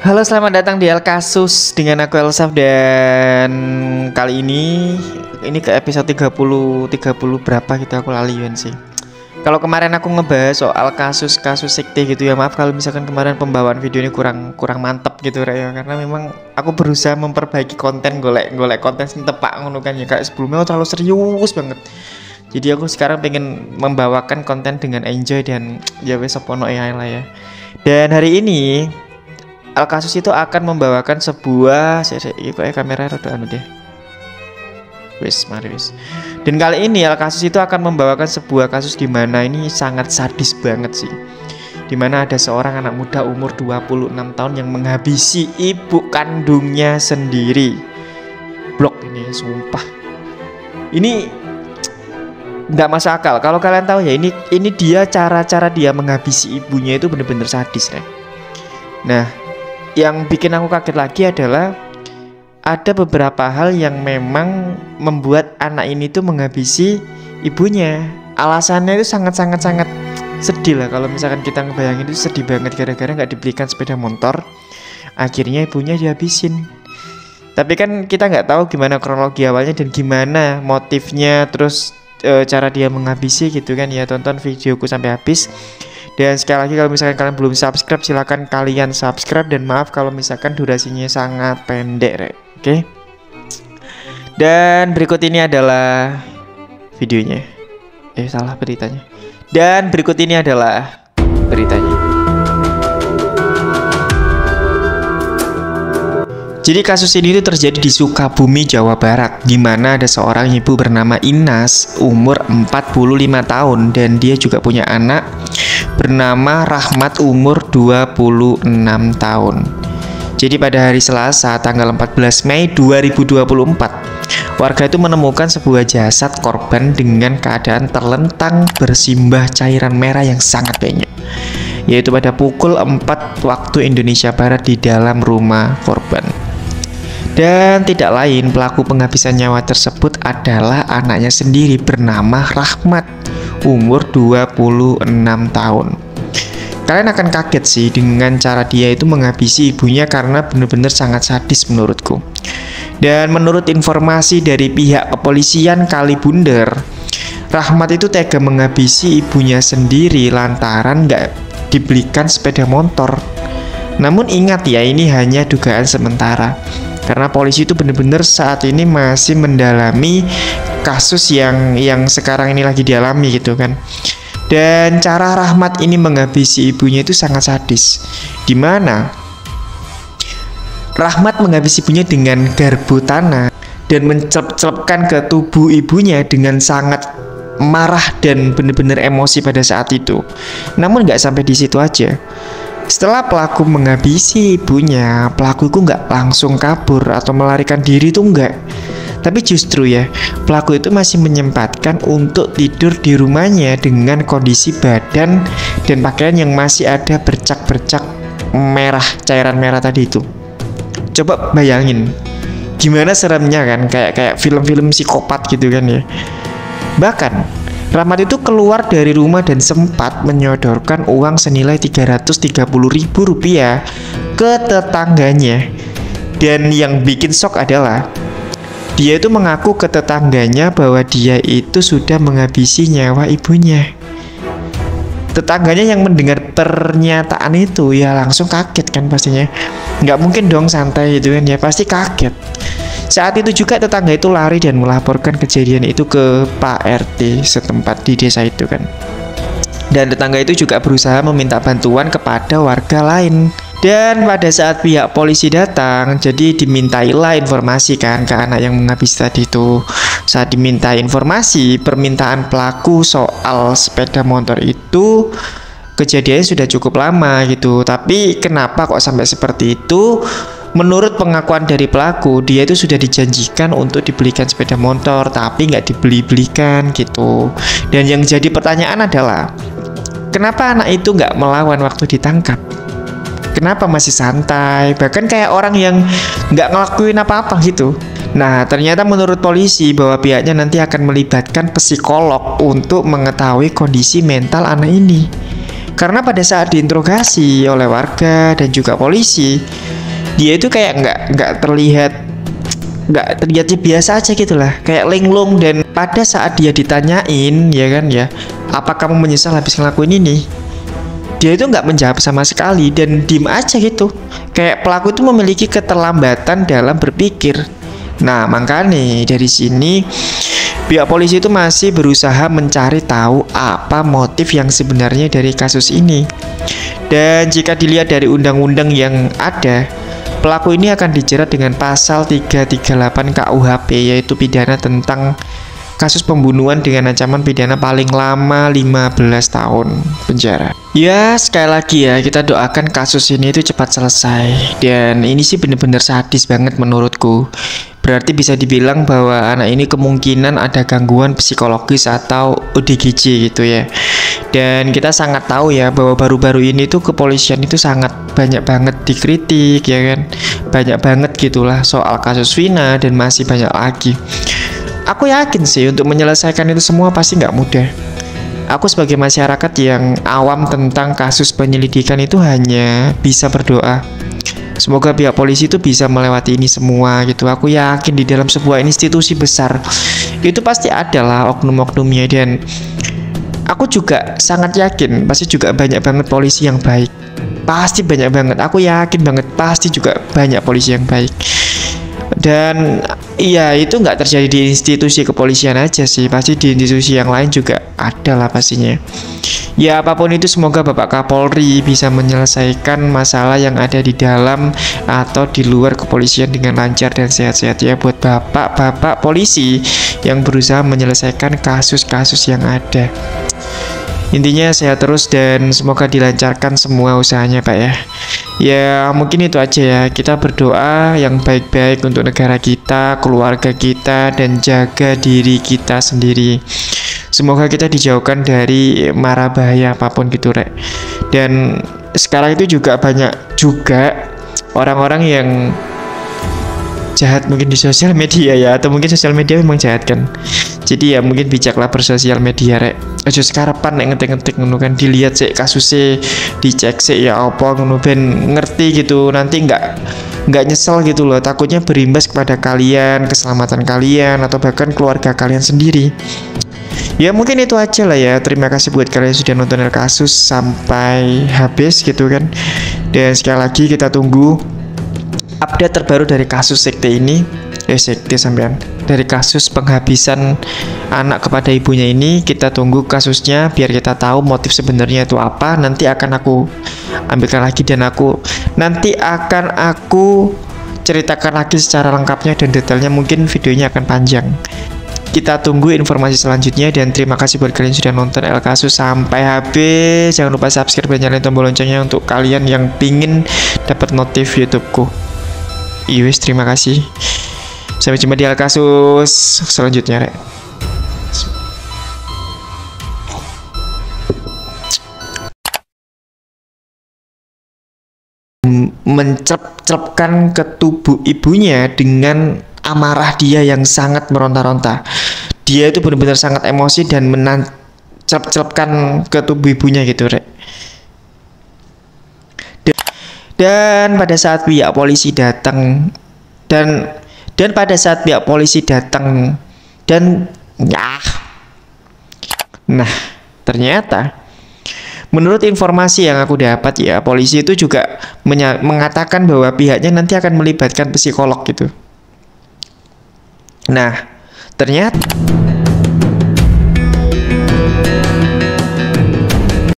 Halo, selamat datang di El Kasus dengan aku Elsaf, dan kali ini ke episode 30 berapa gitu, aku lalian sih. Kalau kemarin aku ngebahas soal kasus sekte gitu ya, maaf kalau misalkan kemarin pembawaan video ini kurang mantep gitu ya, karena memang aku berusaha memperbaiki konten, golek konten sing tepak ngono kan ya, kayak sebelumnya terlalu serius banget. Jadi aku sekarang pengen membawakan konten dengan enjoy dan ya wes sopono ya lah ya. Dan hari ini Al Kasus itu akan membawakan sebuah kamera rada anu deh. Mari. Dan kali ini Al Kasus itu akan membawakan sebuah kasus di mana ini sangat sadis banget sih. Di mana ada seorang anak muda umur 26 tahun yang menghabisi ibu kandungnya sendiri. Blok ini, sumpah. Ini nggak masuk akal. Kalau kalian tahu ya, ini dia cara dia menghabisi ibunya itu bener-bener sadis, Rek. Nah, yang bikin aku kaget lagi adalah ada beberapa hal yang memang membuat anak ini tuh menghabisi ibunya. Alasannya itu sangat sedih lah. Kalau misalkan kita ngebayangin itu sedih banget, gara-gara nggak dibelikan sepeda motor, akhirnya ibunya dihabisin. Tapi kan kita nggak tahu gimana kronologi awalnya dan gimana motifnya, terus cara dia menghabisi gitu kan ya. Tonton videoku sampai habis. Dan sekali lagi, kalau misalkan kalian belum subscribe, silahkan kalian subscribe. Dan maaf kalau misalkan durasinya sangat pendek, Rek. Oke. Dan berikut ini adalah videonya. Salah beritanya. Dan berikut ini adalah beritanya. Jadi kasus ini itu terjadi di Sukabumi, Jawa Barat, di mana ada seorang ibu bernama Inas, umur 45 tahun, dan dia juga punya anak bernama Rahmat, umur 26 tahun. Jadi pada hari Selasa tanggal 14 Mei 2024, warga itu menemukan sebuah jasad korban dengan keadaan terlentang bersimbah cairan merah yang sangat banyak, yaitu pada pukul 4 waktu Indonesia Barat di dalam rumah korban. Dan tidak lain, pelaku penghabisan nyawa tersebut adalah anaknya sendiri bernama Rahmat, umur 26 tahun. Kalian akan kaget sih dengan cara dia itu menghabisi ibunya, karena benar-benar sangat sadis menurutku. Dan menurut informasi dari pihak kepolisian Kalibunder, Rahmat itu tega menghabisi ibunya sendiri lantaran nggak dibelikan sepeda motor. Namun ingat ya, ini hanya dugaan sementara, karena polisi itu benar-benar saat ini masih mendalami kasus yang sekarang ini lagi dialami gitu kan. Dan cara Rahmat ini menghabisi ibunya itu sangat sadis, dimana Rahmat menghabisi ibunya dengan garpu tanah dan mencelep-celepkan ke tubuh ibunya dengan sangat marah dan benar-benar emosi pada saat itu. Namun nggak sampai di situ aja. Setelah pelaku menghabisi ibunya, pelaku itu nggak langsung kabur atau melarikan diri, itu enggak. Tapi justru ya, pelaku itu masih menyempatkan untuk tidur di rumahnya dengan kondisi badan dan pakaian yang masih ada bercak-bercak merah, cairan merah tadi itu. Coba bayangin, gimana seremnya kan, kayak film-film psikopat gitu kan ya. Bahkan Rahmat itu keluar dari rumah dan sempat menyodorkan uang senilai Rp330.000 ke tetangganya. Dan yang bikin shock adalah dia itu mengaku ke tetangganya bahwa dia itu sudah menghabisi nyawa ibunya. Tetangganya yang mendengar pernyataan itu ya langsung kaget kan pastinya. Nggak mungkin dong santai gitu kan ya, pasti kaget. Saat itu juga tetangga itu lari dan melaporkan kejadian itu ke Pak RT setempat di desa itu kan. Dan tetangga itu juga berusaha meminta bantuan kepada warga lain. Dan pada saat pihak polisi datang, jadi dimintailah informasi kan ke anak yang menghabis tadi itu. Saat diminta informasi, permintaan pelaku soal sepeda motor itu kejadiannya sudah cukup lama gitu. Tapi kenapa kok sampai seperti itu? Menurut pengakuan dari pelaku, dia itu sudah dijanjikan untuk dibelikan sepeda motor, tapi nggak dibeli-belikan gitu. Dan yang jadi pertanyaan adalah, kenapa anak itu nggak melawan waktu ditangkap? Kenapa masih santai? Bahkan kayak orang yang nggak ngelakuin apa-apa gitu. Nah, ternyata menurut polisi bahwa pihaknya nanti akan melibatkan psikolog untuk mengetahui kondisi mental anak ini. Karena pada saat diinterogasi oleh warga dan juga polisi, dia itu kayak nggak terlihat biasa aja gitulah, kayak linglung. Dan pada saat dia ditanyain ya kan ya, apa kamu menyesal habis ngelakuin ini, dia itu nggak menjawab sama sekali dan diem aja gitu. Kayak pelaku itu memiliki keterlambatan dalam berpikir. Nah makanya dari sini pihak polisi itu masih berusaha mencari tahu apa motif yang sebenarnya dari kasus ini. Dan jika dilihat dari undang-undang yang ada, pelaku ini akan dijerat dengan pasal 338 KUHP, yaitu pidana tentang kasus pembunuhan dengan ancaman pidana paling lama 15 tahun penjara. Ya sekali lagi ya, kita doakan kasus ini itu cepat selesai. Dan ini sih bener-bener sadis banget menurutku. Berarti bisa dibilang bahwa anak ini kemungkinan ada gangguan psikologis atau ODGJ gitu ya. Dan kita sangat tahu ya bahwa baru-baru ini tuh kepolisian itu sangat banyak banget dikritik ya kan. Banyak banget gitulah soal kasus Vina dan masih banyak lagi. Aku yakin sih untuk menyelesaikan itu semua pasti nggak mudah. Aku sebagai masyarakat yang awam tentang kasus penyelidikan itu hanya bisa berdoa. Semoga pihak polisi itu bisa melewati ini semua gitu. Aku yakin di dalam sebuah institusi besar itu pasti ada lah oknum-oknumnya. Dan aku juga sangat yakin pasti juga banyak banget polisi yang baik. Pasti banyak banget. Aku yakin banget pasti juga banyak polisi yang baik. Dan iya itu nggak terjadi di institusi kepolisian aja sih, pasti di institusi yang lain juga ada lah pastinya. Ya apapun itu semoga Bapak Kapolri bisa menyelesaikan masalah yang ada di dalam atau di luar kepolisian dengan lancar dan sehat-sehat ya buat bapak-bapak polisi yang berusaha menyelesaikan kasus-kasus yang ada. Intinya sehat terus dan semoga dilancarkan semua usahanya Pak ya. Ya mungkin itu aja ya, kita berdoa yang baik-baik untuk negara kita, keluarga kita, dan jaga diri kita sendiri. Semoga kita dijauhkan dari mara bahaya apapun gitu Rek. Dan sekarang itu juga banyak juga orang-orang yang jahat mungkin di sosial media ya, atau mungkin sosial media memang jahat kan. Jadi ya mungkin bijaklah bersosial media Rek. Aja sekarapan nek ngetik-ngetik ngono kan, dilihat sih kasusnya, dicek sih ya apa ngono ben ngerti gitu. Nanti nggak nyesel gitu loh, takutnya berimbas kepada kalian, keselamatan kalian atau bahkan keluarga kalian sendiri. Ya mungkin itu aja lah ya. Terima kasih buat kalian yang sudah nonton kasus sampai habis gitu kan. Dan sekali lagi kita tunggu update terbaru dari kasus sekte ini. Sekte sampean, dari kasus penghabisan anak kepada ibunya ini. Kita tunggu kasusnya biar kita tahu motif sebenarnya itu apa. Nanti akan aku ambilkan lagi dan nanti akan aku ceritakan lagi secara lengkapnya dan detailnya. Mungkin videonya akan panjang. Kita tunggu informasi selanjutnya dan terima kasih buat kalian yang sudah nonton El Kasus sampai habis. Jangan lupa subscribe dan nyalain tombol loncengnya untuk kalian yang pingin dapat notif YouTubeku. Iwis, terima kasih. Sampai jumpa di El Kasus selanjutnya, Rek. Mencelupkan ke tubuh ibunya dengan amarah dia yang sangat meronta-ronta. Dia itu benar-benar sangat emosi dan mencelupkan ke tubuh ibunya gitu, Rek. Dan pada saat pihak polisi datang dan pada saat pihak polisi datang dan nah ternyata menurut informasi yang aku dapat ya, polisi itu juga mengatakan bahwa pihaknya nanti akan melibatkan psikolog gitu. Nah ternyata